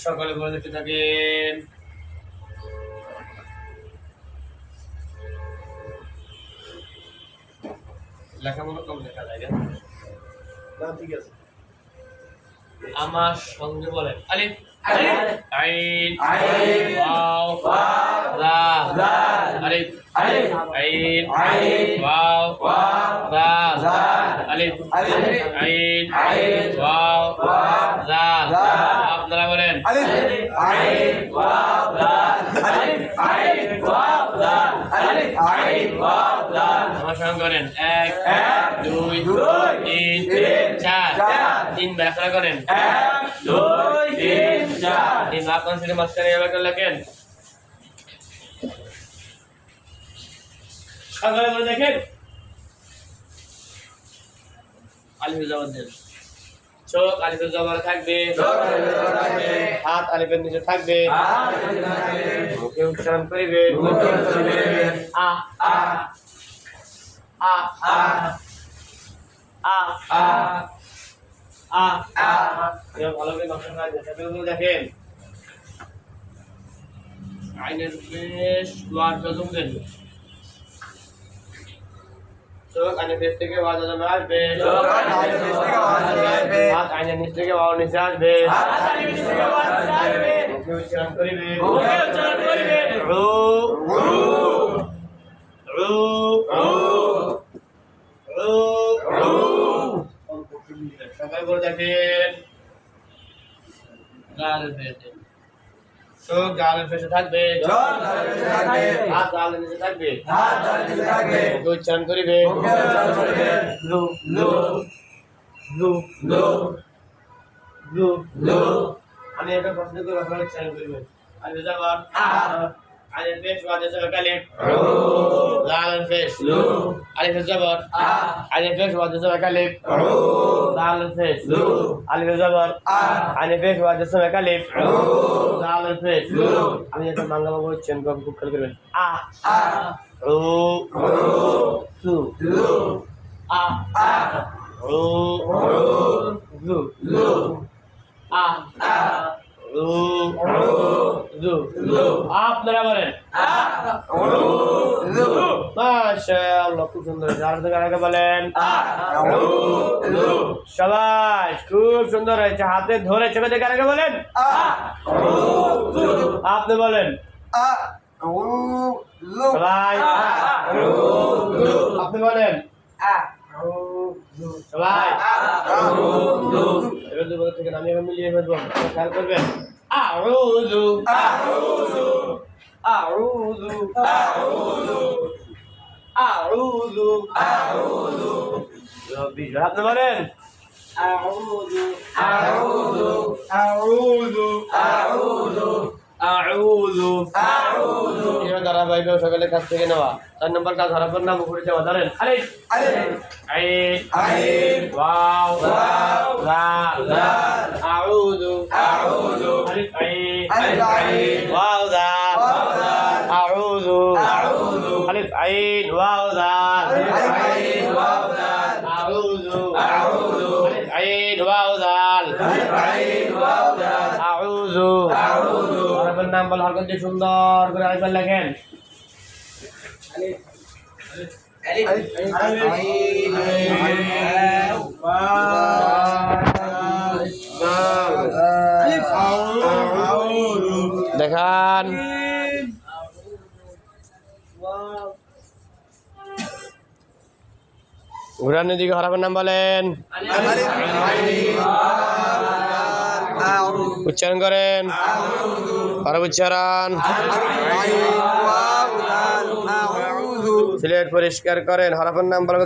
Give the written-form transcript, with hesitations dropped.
সকলে বলে দেখতে থাকেন। লেখা মনে কম লেখা যায় না, ঠিক আছে। আমার সঙ্গে বলেন আলিফ আইন ওয়াও দাল আলিফ আইন ওয়াও দাল আলিফ আইন ওয়াও দাল। আপনারা বলেন আলিফ আইন ওয়াও দাল আলিফ আইন ওয়াও দাল আলিফ আইন ওয়াও দাল। আমার সঙ্গে করেন 1 2 3 4 3 ব্যাখ্যা করেন 1 2 3 4 তিন আপনার সাথে মাঝখানে ব্যাখ্যা লেখেন। সকালে বলে দেখেন আলিফের জবর দেন। চোখ আলিফের জবর থাকবে, হাত আলিফের নিচে থাকবে, মুখে উচ্চারণ করিবে আ আ আ আ আ আ আ আ। ভালো করে নকশা করা যায়। দেখেন আইনের বেশ ওয়ার্ড গজম দেন। চোখ আইনের বেশ থেকে ওয়ার্ড গজম আসবে, হাত আইনের নিচ থেকে ওয়ার্ড নিচে আসবে, মুখে উচ্চারণ করিবে রু রু রু রু রু। সবাই বলে দেখেন গালের ফেসে, চোখ গালের ফেসে থাকবে, হাত গালের নিচে থাকবে, মুখে উচ্চারণ করিবে লু লু লু লু লু লু। আমি একটা প্রশ্ন করে আপনারা উচ্চারণ করবেন। আমি যাবার আলিফ পেশ ওয়াজে যাবে আলিফ লাল পেশ লু আলিফ যাবার আলিফ পেশ ওয়াজে যাবে আলিফ লাল পেশ লু আলিফ যাবার আলিফ পেশ ওয়াজে যাবে আলিফ লাল পেশ লু। আমি এটা বাংলা বলবো উচ্চারণ করব, খুব খেয়াল করবেন। আ আ রু লু লু আ আ রু লু লু আ আ রু লু লু। আপনারা বলেন মাশাআল্লাহ, খুব সুন্দর। আর আগে বলেন সবাই খুব সুন্দর হয়েছে। হাতে ধরে চোখে দেখে আগে বলেন আপনি বলেন সবাই আপনি বলেন সবাই এবার থেকে আমি মিলিয়ে ফেলবো, খেয়াল করবেন। আউযু আউযু আউযু আউযু আউযু আউযু। আপনি বলেন আউযু আউযু আউযু আউযু আউযু আউযু। এবার ধারাবাহিক সকালের কাছ থেকে নেওয়া 4 নম্বর কাজ হরফের নাম উপরে দেওয়া। ধরেন আলিফ আইন আইন ওয়াও দাল দাল আউযু আউযু আলিফ আইন ওয়াও দাল আউযু আউযু আলিফ আইন ওয়াও দাল আউযু আউযু আলিফ আইন ওয়াও দাল আউযু আউযু। হরফের নাম বল হরকত দিয়ে সুন্দর করে আরেকবার লেখেন। দেখান ঘুরানোর দিকে হরফের নাম বলেন, উচ্চারণ করেন হরফ উচ্চারণ। সিলেট পরিষ্কার করেন। হরফের নাম বলা